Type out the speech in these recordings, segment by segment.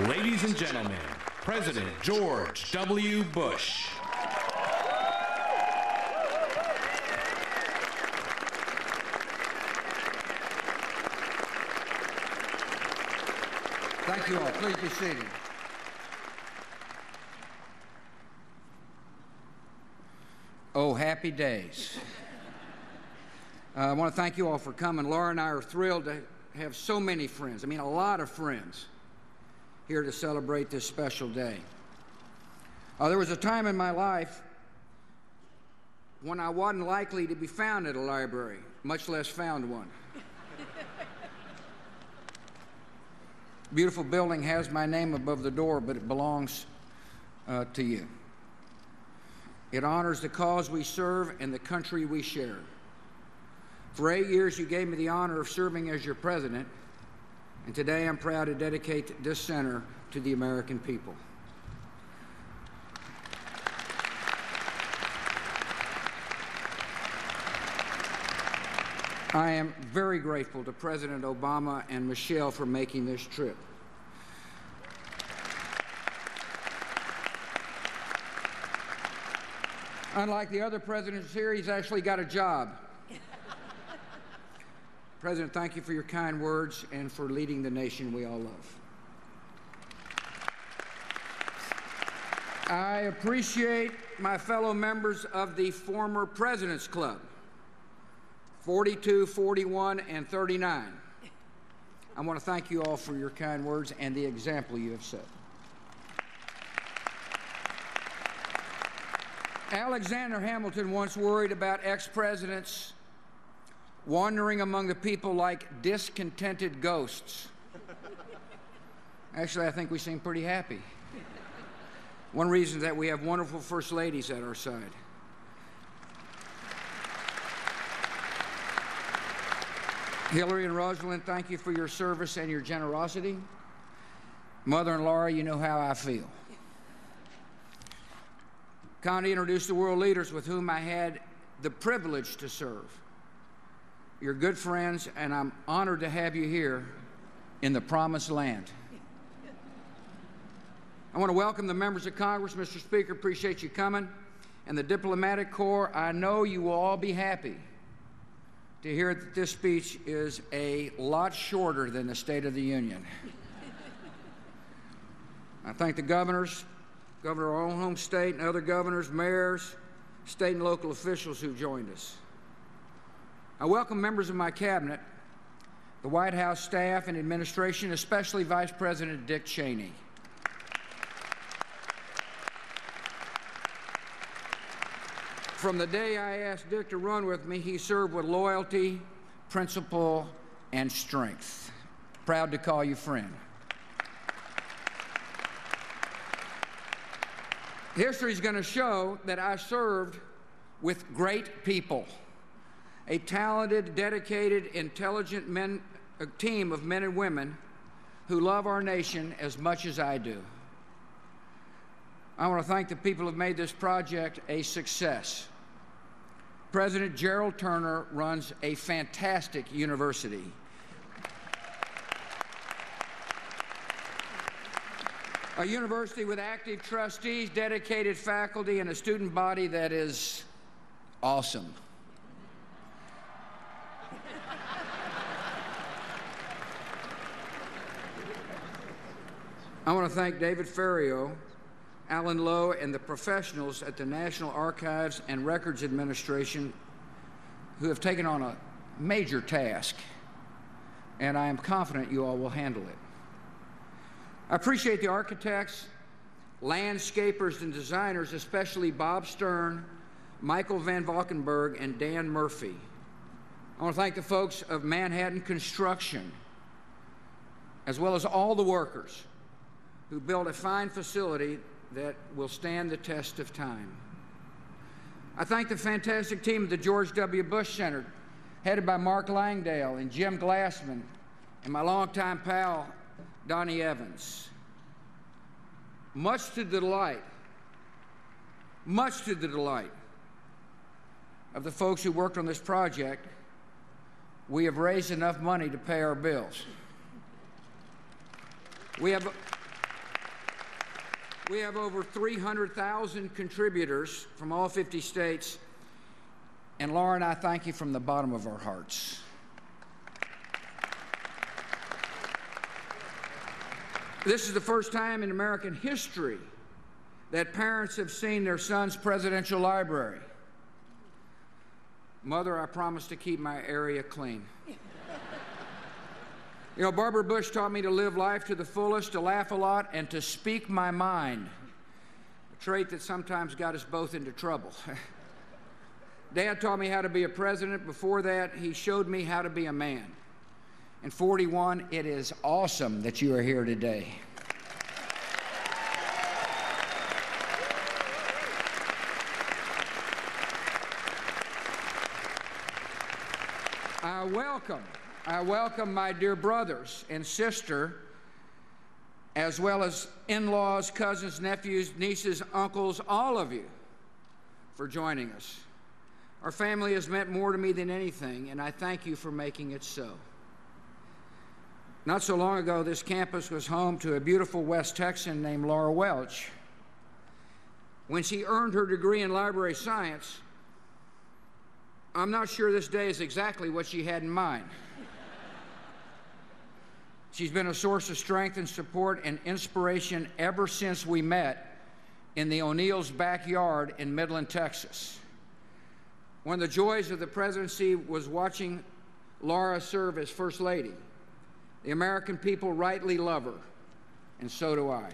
Ladies and gentlemen, President George W. Bush. Thank you all. Please be seated. Oh, happy days. I want to thank you all for coming. Laura and I are thrilled to have so many friends, I mean a lot of friends, here to celebrate this special day. There was a time in my life when I wasn't likely to be found at a library, much less found one. Beautiful building has my name above the door, but it belongs to you. It honors the cause we serve and the country we share. For 8 years, you gave me the honor of serving as your president, and today I'm proud to dedicate this center to the American people. I am very grateful to President Obama and Michelle for making this trip. Unlike the other presidents here, he's actually got a job. President, thank you for your kind words and for leading the nation we all love. I appreciate my fellow members of the former President's Club, 42, 41, and 39. I want to thank you all for your kind words and the example you have set. Alexander Hamilton once worried about ex-presidents wandering among the people like discontented ghosts. Actually, I think we seem pretty happy. One reason is that we have wonderful first ladies at our side. Hillary and Rosalind, thank you for your service and your generosity. Mother and Laura, you know how I feel. Connie introduced the world leaders with whom I had the privilege to serve. You're good friends, and I'm honored to have you here in the Promised Land. I want to welcome the members of Congress. Mr. Speaker, appreciate you coming. And the diplomatic corps, I know you will all be happy to hear that this speech is a lot shorter than the State of the Union. I thank the governors, Governor of our own home state, and other governors, mayors, state and local officials who've joined us. I welcome members of my cabinet, the White House staff and administration, especially Vice President Dick Cheney. From the day I asked Dick to run with me, he served with loyalty, principle, and strength. Proud to call you friend. History is going to show that I served with great people, a talented, dedicated, intelligent team of men and women who love our nation as much as I do. I want to thank the people who have made this project a success. President Gerald Turner runs a fantastic university. A university with active trustees, dedicated faculty, and a student body that is awesome. I want to thank David Ferriero, Alan Lowe, and the professionals at the National Archives and Records Administration who have taken on a major task, and I am confident you all will handle it. I appreciate the architects, landscapers, and designers, especially Bob Stern, Michael Van Valkenburg, and Dan Murphy. I want to thank the folks of Manhattan Construction, as well as all the workers who built a fine facility that will stand the test of time. I thank the fantastic team of the George W. Bush Center, headed by Mark Langdale and Jim Glassman, and my longtime pal, Donnie Evans. Much to the delight of the folks who worked on this project, we have raised enough money to pay our bills. We have We have over 300,000 contributors from all 50 states. And Laura and I thank you from the bottom of our hearts. This is the first time in American history that parents have seen their son's presidential library. Mother, I promise to keep my area clean. You know, Barbara Bush taught me to live life to the fullest, to laugh a lot, and to speak my mind, a trait that sometimes got us both into trouble. Dad taught me how to be a president. Before that, he showed me how to be a man. And 41, it is awesome that you are here today. I welcome my dear brothers and sister, as well as in-laws, cousins, nephews, nieces, uncles, all of you, for joining us. Our family has meant more to me than anything, and I thank you for making it so. Not so long ago, this campus was home to a beautiful West Texan named Laura Welch. When she earned her degree in library science, I'm not sure this day is exactly what she had in mind. She's been a source of strength and support and inspiration ever since we met in the O'Neill's backyard in Midland, Texas. One of the joys of the presidency was watching Laura serve as First Lady. The American people rightly love her, and so do I.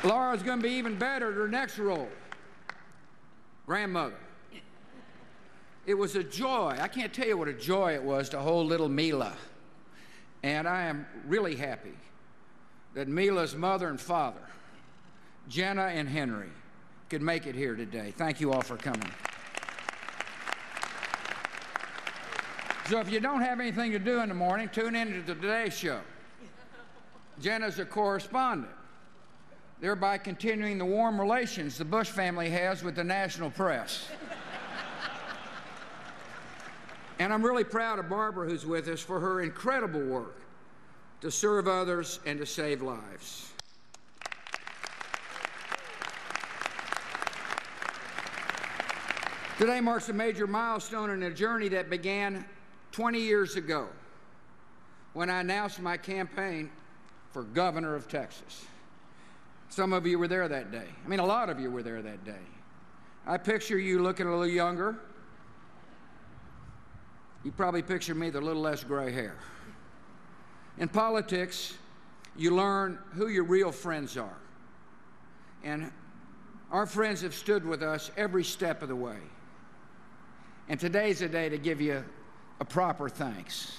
Laura's going to be even better at her next role, grandmother. It was a joy. I can't tell you what a joy it was to hold little Mila. And I am really happy that Mila's mother and father, Jenna and Henry, could make it here today. Thank you all for coming. So if you don't have anything to do in the morning, tune in to the Today Show. Jenna's a correspondent, thereby continuing the warm relations the Bush family has with the national press. And I'm really proud of Barbara, who's with us, for her incredible work to serve others and to save lives. Today marks a major milestone in a journey that began 20 years ago when I announced my campaign for governor of Texas. Some of you were there that day. I mean, a lot of you were there that day. I picture you looking a little younger. You probably picture me with a little less gray hair. In politics, you learn who your real friends are. And our friends have stood with us every step of the way. And today's a day to give you a proper thanks.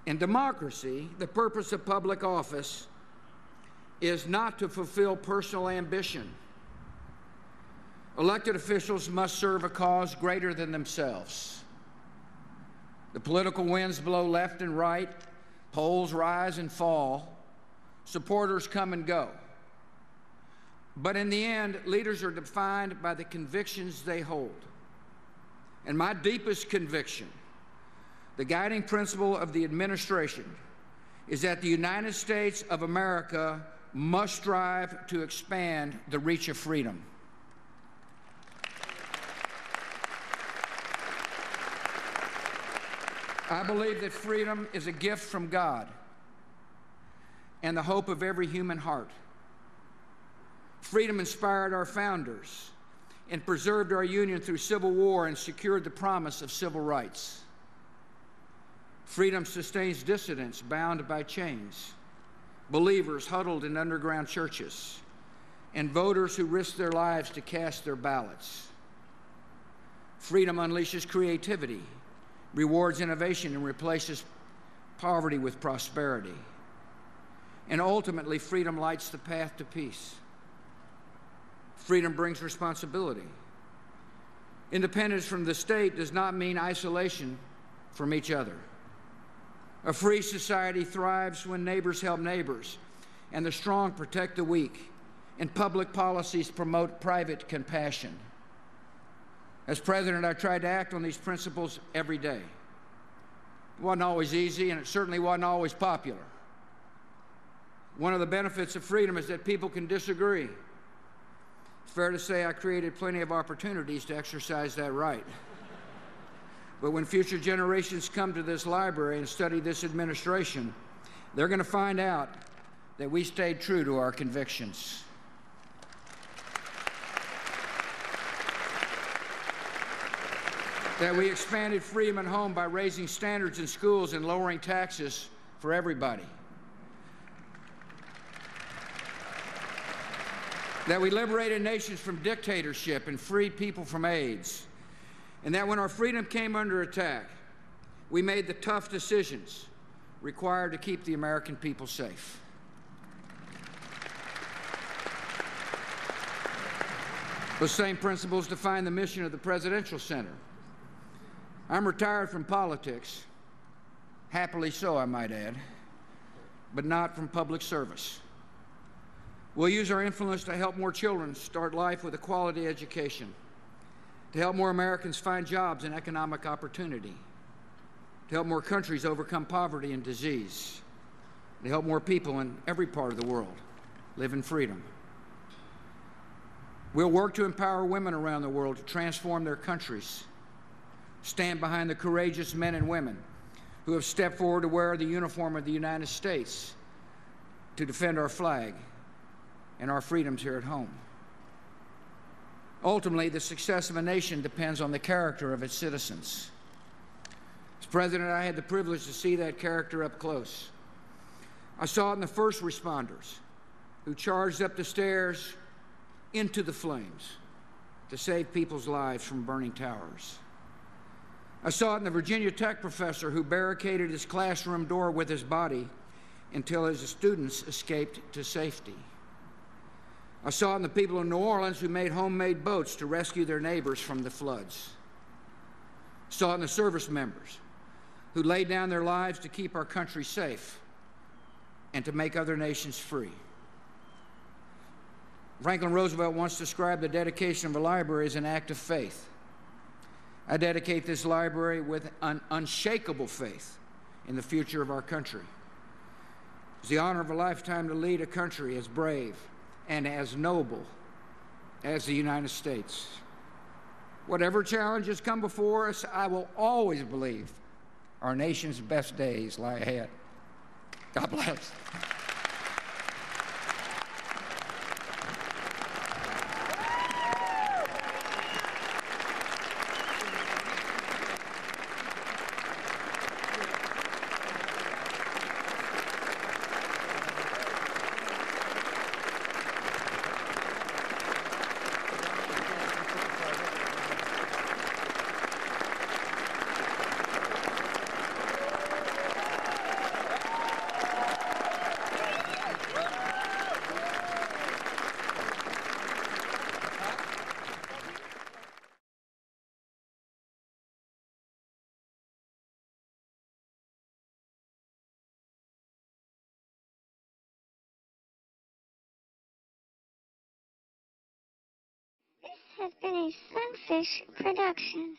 In democracy, the purpose of public office is not to fulfill personal ambition. Elected officials must serve a cause greater than themselves. The political winds blow left and right, polls rise and fall, supporters come and go. But in the end, leaders are defined by the convictions they hold. And my deepest conviction, the guiding principle of the administration, is that the United States of America must strive to expand the reach of freedom. I believe that freedom is a gift from God and the hope of every human heart. Freedom inspired our founders and preserved our union through civil war and secured the promise of civil rights. Freedom sustains dissidents bound by chains, believers huddled in underground churches, and voters who risk their lives to cast their ballots. Freedom unleashes creativity, rewards innovation, and replaces poverty with prosperity. And ultimately, freedom lights the path to peace. Freedom brings responsibility. Independence from the state does not mean isolation from each other. A free society thrives when neighbors help neighbors, and the strong protect the weak, and public policies promote private compassion. As president, I tried to act on these principles every day. It wasn't always easy, and it certainly wasn't always popular. One of the benefits of freedom is that people can disagree. It's fair to say I created plenty of opportunities to exercise that right. But when future generations come to this library and study this administration, they're going to find out that we stayed true to our convictions. That we expanded freedom at home by raising standards in schools and lowering taxes for everybody. That we liberated nations from dictatorship and freed people from AIDS. And that when our freedom came under attack, we made the tough decisions required to keep the American people safe. Those same principles define the mission of the Presidential Center. I'm retired from politics, happily so, I might add, but not from public service. We'll use our influence to help more children start life with a quality education, to help more Americans find jobs and economic opportunity, to help more countries overcome poverty and disease, to help more people in every part of the world live in freedom. We'll work to empower women around the world to transform their countries, stand behind the courageous men and women who have stepped forward to wear the uniform of the United States to defend our flag and our freedoms here at home. Ultimately, the success of a nation depends on the character of its citizens. As president, I had the privilege to see that character up close. I saw it in the first responders who charged up the stairs into the flames to save people's lives from burning towers. I saw it in the Virginia Tech professor who barricaded his classroom door with his body until his students escaped to safety. I saw it in the people in New Orleans who made homemade boats to rescue their neighbors from the floods. I saw it in the service members who laid down their lives to keep our country safe and to make other nations free. Franklin Roosevelt once described the dedication of a library as an act of faith. I dedicate this library with an unshakable faith in the future of our country. It's the honor of a lifetime to lead a country as brave and as noble as the United States. Whatever challenges come before us, I will always believe our nation's best days lie ahead. God bless. This has been a Sunfish production.